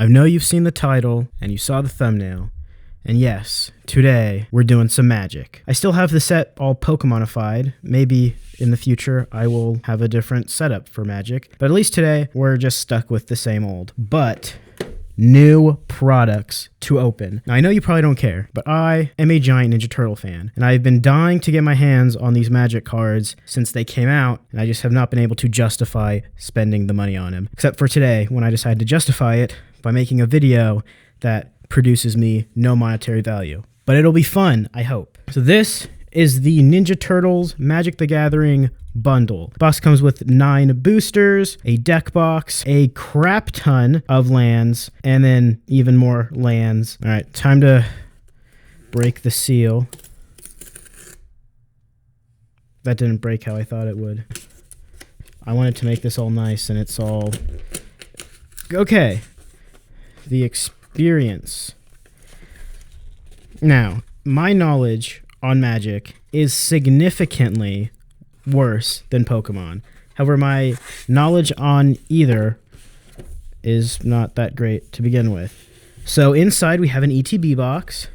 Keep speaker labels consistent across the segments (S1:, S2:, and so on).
S1: I know you've seen the title and you saw the thumbnail. And yes, today we're doing some magic. I still have the set all Pokemonified. Maybe in the future I will have a different setup for magic. But at least today we're just stuck with the same old. But new products to open. Now I know you probably don't care, but I am a giant Ninja Turtle fan. And I've been dying to get my hands on these magic cards since they came out. And I just have not been able to justify spending the money on them. Except for today when I decided to justify it by making a video that produces me no monetary value. But it'll be fun, I hope. So this is the Ninja Turtles Magic the Gathering bundle. The box comes with 9 boosters, a deck box, a crap ton of lands, and then even more lands. All right, time to break the seal. That didn't break how I thought it would. I wanted to make this all nice, and it's all... Okay. The experience. Now, my knowledge on Magic is significantly worse than Pokemon. However, my knowledge on either is not that great to begin with. So inside we have an ETB box.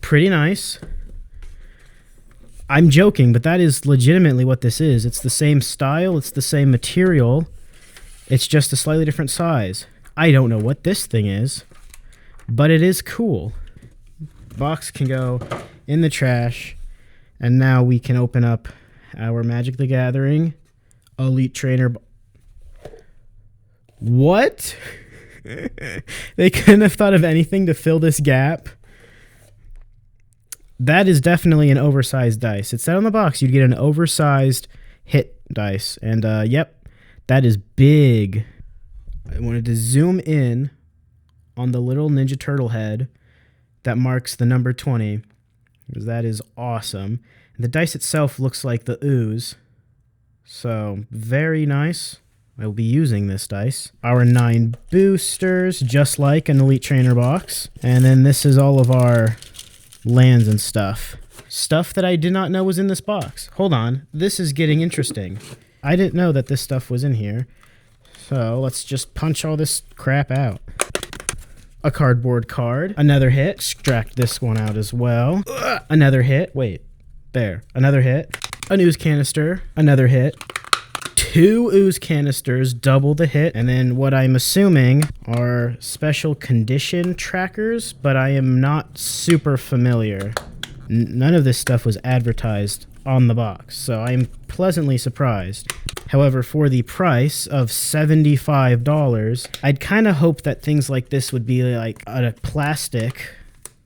S1: Pretty nice. I'm joking, but that is legitimately what this is. It's the same style, it's the same material. It's just a slightly different size. I don't know what this thing is, but it is cool. Box can go in the trash, and now we can open up our Magic the Gathering Elite Trainer. What? They couldn't have thought of anything to fill this gap. That is definitely an oversized dice. It said on the box you'd get an oversized hit dice, and yep, that is big. I wanted to zoom in on the little Ninja Turtle head that marks the number 20, because that is awesome. And the dice itself looks like the ooze, so very nice. I will be using this dice. Our 9 boosters, just like an Elite Trainer box. And then this is all of our lands and stuff. Stuff that I did not know was in this box. Hold on, this is getting interesting. I didn't know that this stuff was in here. So let's just punch all this crap out. A cardboard card. Another hit. Extract this one out as well. Another hit. Wait. There. Another hit. An ooze canister. Another hit. 2 ooze canisters. Double the hit. And then what I'm assuming are special condition trackers, but I am not super familiar. None of this stuff was advertised on the box, so I'm pleasantly surprised. However, for the price of $75, I'd kind of hope that things like this would be like a plastic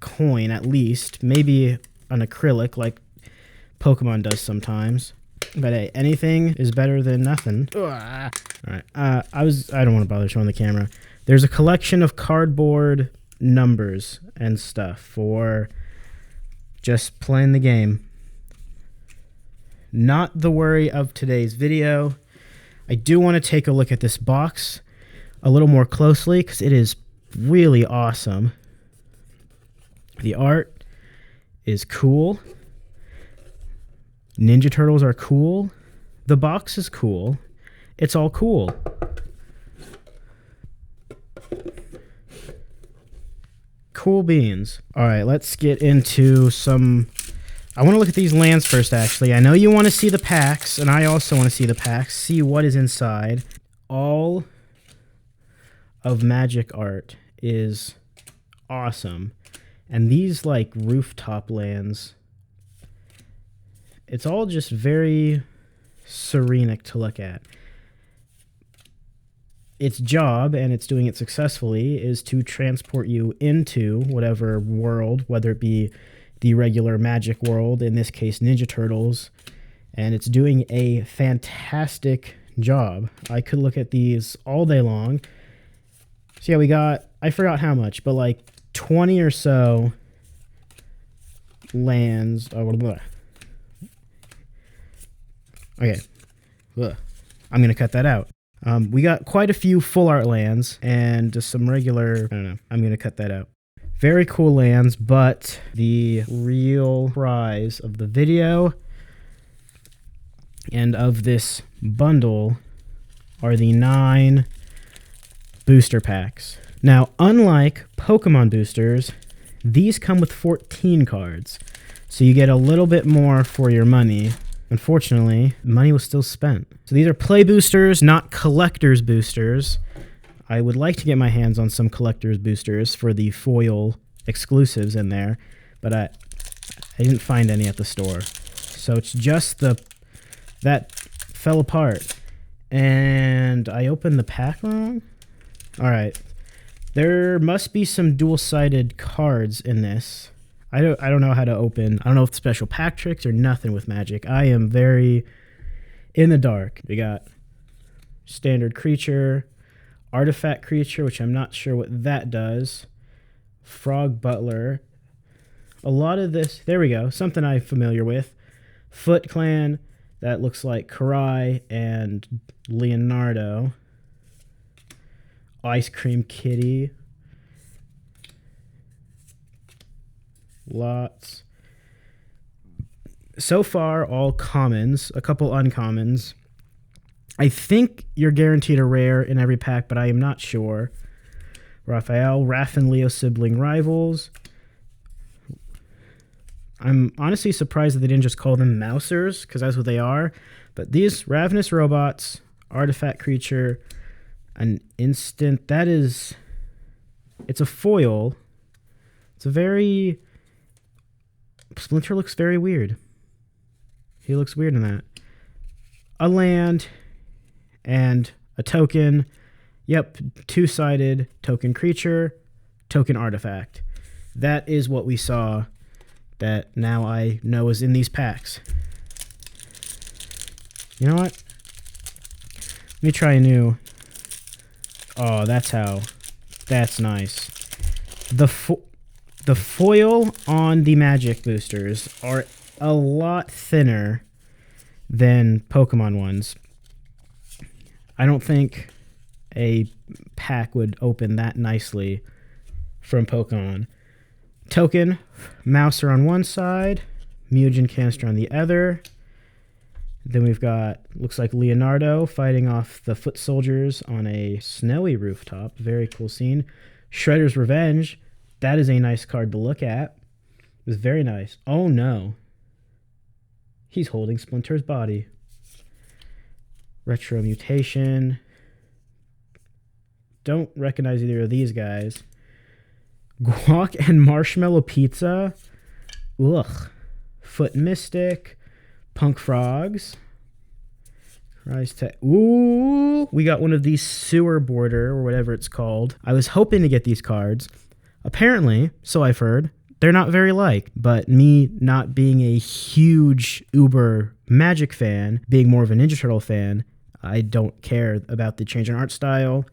S1: coin at least, maybe an acrylic like Pokemon does sometimes. But hey, anything is better than nothing. All right, I don't want to bother showing the camera. There's a collection of cardboard numbers and stuff for just playing the game. Not the worry of today's video. I do want to take a look at this box a little more closely because it is really awesome. The art is cool. Ninja Turtles are cool. The box is cool. It's all cool. Cool beans. All right, let's get into some... I want to look at these lands first, actually. I know you want to see the packs, and I also want to see the packs, see what is inside. All of Magic art is awesome. And these, like, rooftop lands, it's all just very serenic to look at. Its job, and it's doing it successfully, is to transport you into whatever world, whether it be the regular Magic world, in this case Ninja Turtles, and it's doing a fantastic job. I could look at these all day long. So yeah, we got, I forgot how much, but like 20 or so lands. Oh, blah. Okay, I'm gonna cut that out. We got quite a few full art lands and just some regular, I don't know, I'm gonna cut that out. Very cool lands, but the real prize of the video and of this bundle are the 9 booster packs. Now, unlike Pokemon boosters, these come with 14 cards. So you get a little bit more for your money. Unfortunately, money was still spent. So these are play boosters, not collector's boosters. I would like to get my hands on some collector's boosters for the foil exclusives in there, but I didn't find any at the store. So it's just that fell apart. And I opened the pack wrong? All right. There must be some dual-sided cards in this. I don't know how to open. I don't know if it's special pack tricks or nothing with Magic. I am very in the dark. We got standard creature, artifact creature, which I'm not sure what that does. Frog Butler. A lot of this, there we go, something I'm familiar with. Foot Clan, that looks like Karai and Leonardo. Ice Cream Kitty. Lots. So far, all commons, a couple uncommons. I think you're guaranteed a rare in every pack, but I am not sure. Raphael, Raph and Leo sibling rivals. I'm honestly surprised that they didn't just call them Mousers, because that's what they are. But these Ravenous Robots, Artifact Creature, an instant, that is, it's a foil. It's a very, Splinter looks very weird. He looks weird in that. A land and a token. Yep, two-sided token creature, token artifact. That is what we saw that now I know is in these packs. You know what? Let me try a new. Oh, that's nice. The foil on the Magic boosters are a lot thinner than Pokemon ones. I don't think a pack would open that nicely from Pokemon. Token, Mouser on one side, Mugen Canister on the other. Then we've got, looks like Leonardo fighting off the foot soldiers on a snowy rooftop. Very cool scene. Shredder's Revenge. That is a nice card to look at. It was very nice. Oh no. He's holding Splinter's body. Retro Mutation. Don't recognize either of these guys. Guac and Marshmallow Pizza. Ugh. Foot Mystic. Punk Frogs. Ooh, we got one of these Sewer Border or whatever it's called. I was hoping to get these cards. Apparently, so I've heard, they're not very liked. But me not being a huge Uber Magic fan, being more of a Ninja Turtle fan, I don't care about the change in art style.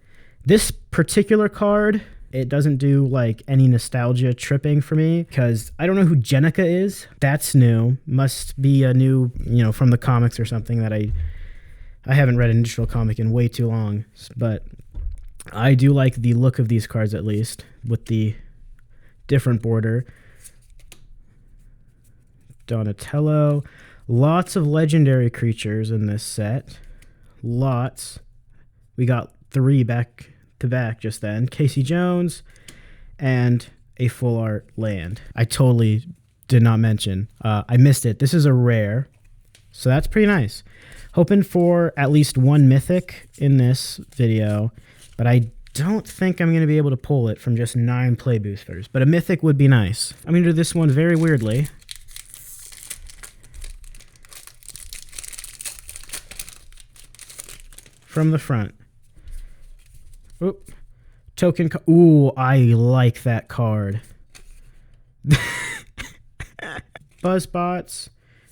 S1: This particular card, it doesn't do like any nostalgia tripping for me because I don't know who Jenica is. That's new. Must be a new, from the comics or something that I haven't read an digital comic in way too long. But I do like the look of these cards at least with the different border. Donatello. Lots of legendary creatures in this set. Lots. We got 3 back to back just then. Casey Jones and a full art land. I totally did not mention. I missed it. This is a rare, so that's pretty nice. Hoping for at least one mythic in this video, but I don't think I'm going to be able to pull it from just 9 play boosters, but a mythic would be nice. I'm going to do this one very weirdly. From the front. Oop. Token. Ooh, I like that card. Buzzbots.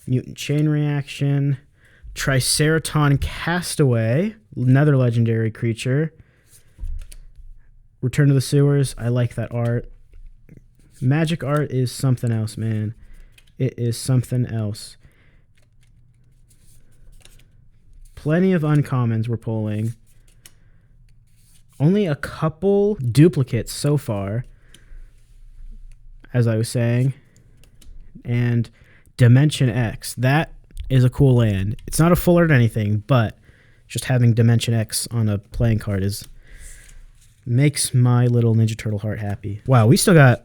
S1: Mutant Chain Reaction. Triceraton Castaway. Another legendary creature. Return to the Sewers. I like that art. Magic art is something else, man. It is something else. Plenty of uncommons we're pulling. Only a couple duplicates so far, as I was saying. And Dimension X. That is a cool land. It's not a full art or anything, but just having Dimension X on a playing card is Makes my little Ninja Turtle heart happy. Wow, we still got...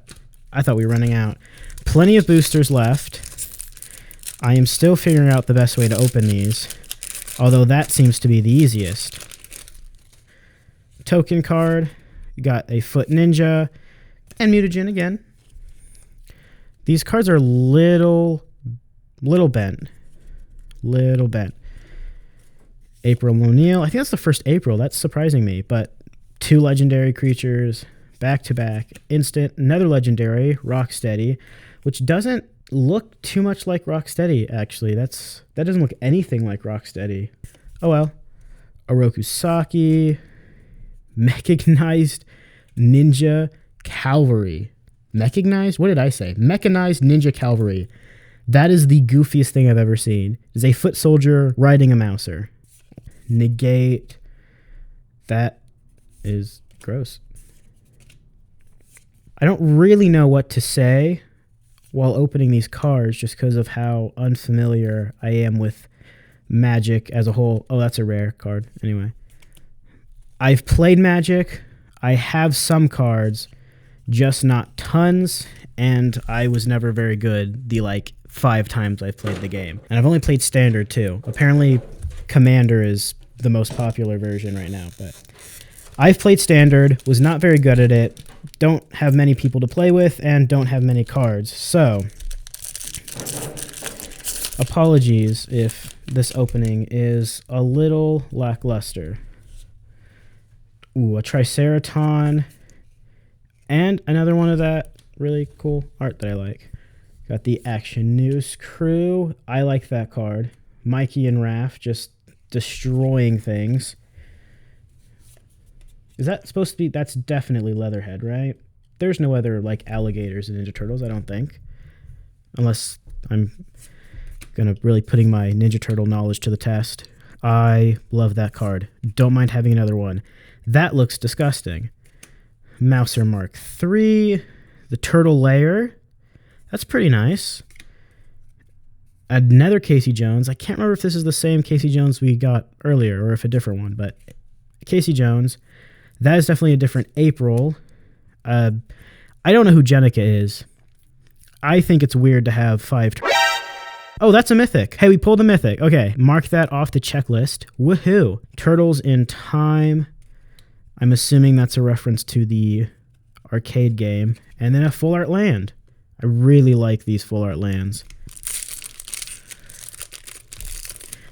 S1: I thought we were running out. Plenty of boosters left. I am still figuring out the best way to open these, although that seems to be the easiest. Token card. You got a Foot Ninja and Mutagen again. These cards are little bent. Little bent. April O'Neil. I think that's the first April. That's surprising me, but 2 legendary creatures, back-to-back, instant, another legendary, Rocksteady, which doesn't look too much like Rocksteady, actually. That doesn't look anything like Rocksteady. Oh well. Orokusaki, Mechanized Ninja Cavalry. Mechanized? What did I say? Mechanized Ninja Cavalry. That is the goofiest thing I've ever seen. It's a foot soldier riding a mouser. Negate. That is gross. I don't really know what to say while opening these cards just because of how unfamiliar I am with Magic as a whole. Oh, that's a rare card. Anyway. I've played Magic. I have some cards, just not tons, and I was never very good the 5 times I've played the game. And I've only played Standard too. Apparently Commander is the most popular version right now, but I've played Standard, was not very good at it, don't have many people to play with, and don't have many cards. So, apologies if this opening is a little lackluster. Ooh, a Triceraton, and another one of that really cool art that I like. Got the Action News Crew. I like that card. Mikey and Raph just destroying things. Is that supposed to be... That's definitely Leatherhead, right? There's no other, alligators in Ninja Turtles, I don't think. Unless I'm gonna really putting my Ninja Turtle knowledge to the test. I love that card. Don't mind having another one. That looks disgusting. Mouser Mark III. The Turtle Lair. That's pretty nice. Another Casey Jones. I can't remember if this is the same Casey Jones we got earlier or if a different one, but Casey Jones. That is definitely a different April. I don't know who Jenica is. I think it's weird to have 5... Oh, that's a mythic. Hey, we pulled a mythic. Okay, mark that off the checklist. Woohoo. Turtles in Time. I'm assuming that's a reference to the arcade game. And then a full art land. I really like these full art lands.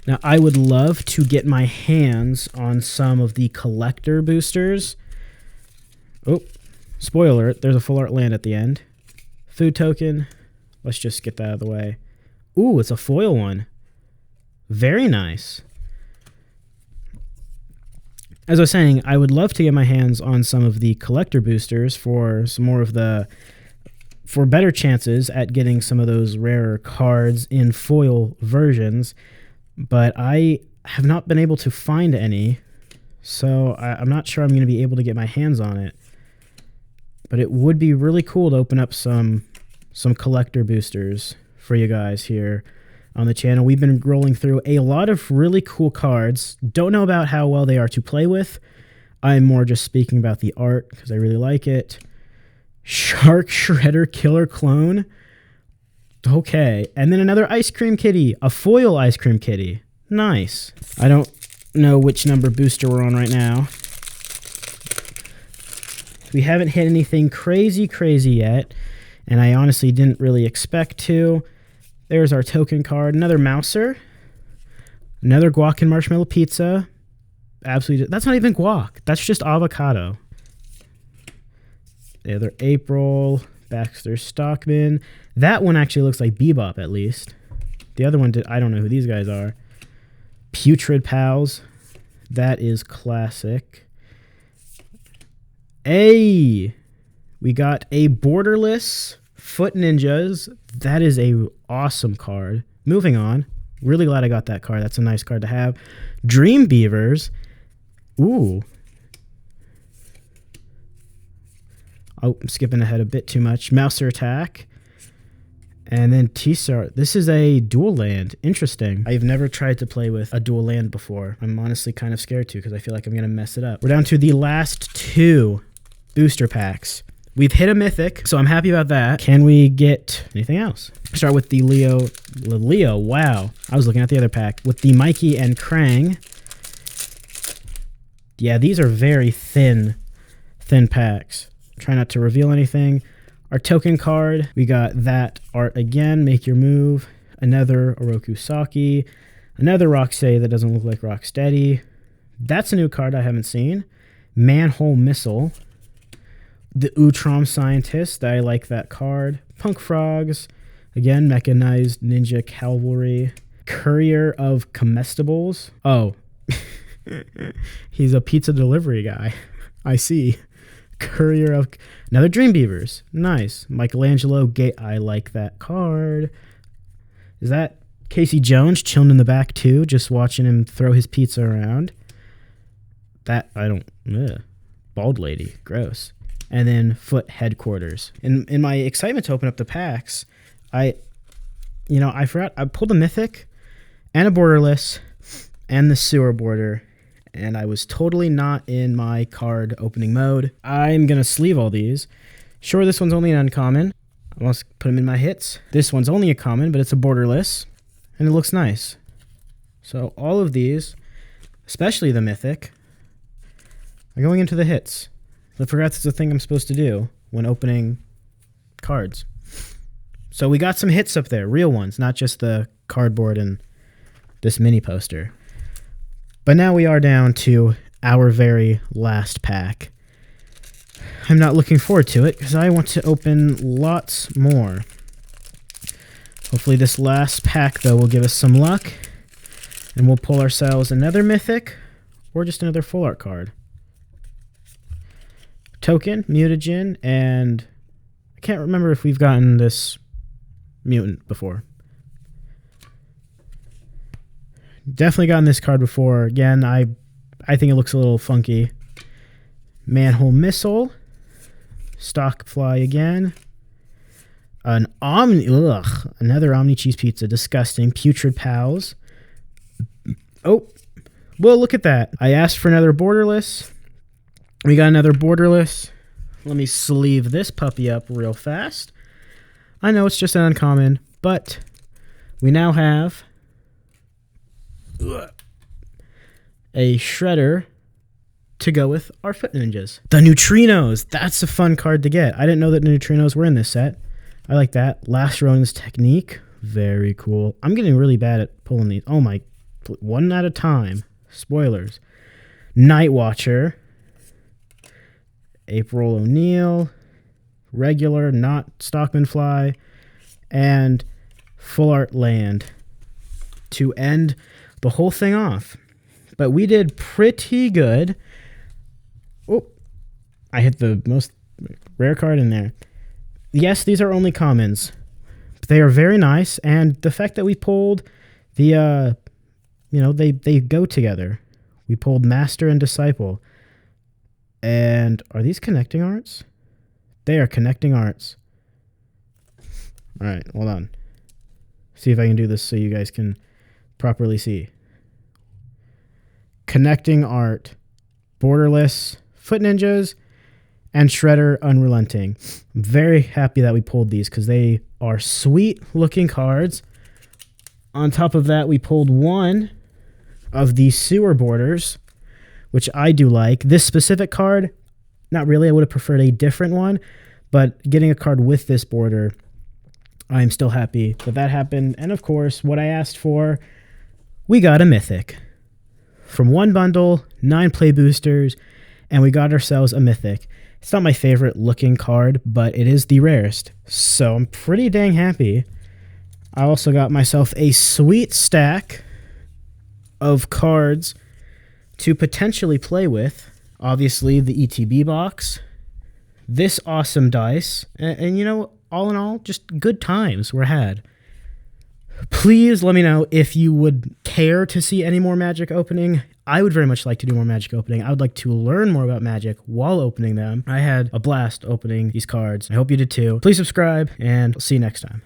S1: Now, I would love to get my hands on some of the collector boosters. Oh, spoiler alert, there's a full art land at the end. Food token. Let's just get that out of the way. Ooh, it's a foil one. Very nice. As I was saying, I would love to get my hands on some of the collector boosters for some more of the... for better chances at getting some of those rarer cards in foil versions. But I have not been able to find any, so I'm not sure I'm going to be able to get my hands on it. But it would be really cool to open up some collector boosters for you guys here on the channel. We've been rolling through a lot of really cool cards. Don't know about how well they are to play with. I'm more just speaking about the art because I really like it. Shark Shredder Killer Clone. Okay, and then another Ice Cream Kitty, a foil Ice Cream Kitty. Nice. I don't know which number booster we're on right now. We haven't hit anything crazy yet, and I honestly didn't really expect to. There's our token card, another Mouser, another guac and marshmallow pizza. Absolutely, that's not even guac. That's just avocado. The other April, Baxter Stockman. That one actually looks like Bebop, at least. The other one, I don't know who these guys are. Putrid Pals. That is classic. Hey! We got a Borderless Foot Ninjas. That is a awesome card. Moving on. Really glad I got that card. That's a nice card to have. Dream Beavers. Ooh. Oh, I'm skipping ahead a bit too much. Mouser Attack. And then T-Star. This is a dual land. Interesting. I've never tried to play with a dual land before. I'm honestly kind of scared to because I feel like I'm going to mess it up. We're down to the last 2 booster packs. We've hit a mythic, so I'm happy about that. Can we get anything else? Start with the Leo. Wow. I was looking at the other pack. With the Mikey and Krang. Yeah, these are very thin packs. Try not to reveal anything. Our token card, we got that art again, Make Your Move, another Oroku Saki, another Rocksteady that doesn't look like Rocksteady. That's a new card I haven't seen. Manhole Missile, the Utrom Scientist, I like that card. Punk Frogs, again, Mechanized Ninja Cavalry, Courier of Comestibles. Oh, he's a pizza delivery guy. I see. Courier of another Dream Beavers. Nice. Michelangelo Gate. I like that card. Is that Casey Jones chilling in the back too, just watching him throw his pizza around? That I don't. Ugh. Bald lady. Gross. And then Foot Headquarters. In my excitement to open up the packs, I forgot I pulled a mythic and a borderless and the sewer border. And I was totally not in my card opening mode. I'm going to sleeve all these. Sure, this one's only an uncommon. I must put them in my hits. This one's only a common, but it's a borderless. And it looks nice. So all of these, especially the mythic, are going into the hits. I forgot this is a thing I'm supposed to do when opening cards. So we got some hits up there, real ones, not just the cardboard and this mini poster. But now we are down to our very last pack. I'm not looking forward to it because I want to open lots more. Hopefully this last pack, though, will give us some luck. And we'll pull ourselves another mythic or just another full art card. Token, mutagen, and I can't remember if we've gotten this mutant before. Definitely gotten this card before. Again, I think it looks a little funky. Manhole Missile. Stockfly again. Another Omni Cheese Pizza. Disgusting. Putrid Pals. Oh, well, look at that. I asked for another borderless. We got another borderless. Let me sleeve this puppy up real fast. I know it's just an uncommon, but we now have a Shredder to go with our Foot Ninjas. The Neutrinos. That's a fun card to get. I didn't know that the Neutrinos were in this set. I like that. Last Ronin's Technique. Very cool. I'm getting really bad at pulling these. Oh my. One at a time. Spoilers. Night Watcher. April O'Neil. Regular, not Stockman Fly. And Full Art Land to end the whole thing off. But we did pretty good. Oh, I hit the most rare card in there. Yes, these are only commons. But they are very nice. And the fact that we pulled the, they go together. We pulled Master and Disciple. And are these connecting arts? They are connecting arts. All right, hold on. See if I can do this so you guys can properly see. Connecting art, borderless, Foot Ninjas, and Shredder Unrelenting. I'm very happy that we pulled these because they are sweet looking cards. On top of that, we pulled one of the sewer borders, which I do like. This specific card, not really. I would have preferred a different one, but getting a card with this border, I'm still happy that happened. And of course, what I asked for, we got a mythic. From one bundle, 9 play boosters, and we got ourselves a mythic. It's not my favorite looking card, but it is the rarest. So I'm pretty dang happy. I also got myself a sweet stack of cards to potentially play with. Obviously, the ETB box, this awesome dice, and all in all, just good times were had. Please let me know if you would care to see any more Magic opening. I would very much like to do more Magic opening. I would like to learn more about Magic while opening them. I had a blast opening these cards. I hope you did too. Please subscribe, and I'll see you next time.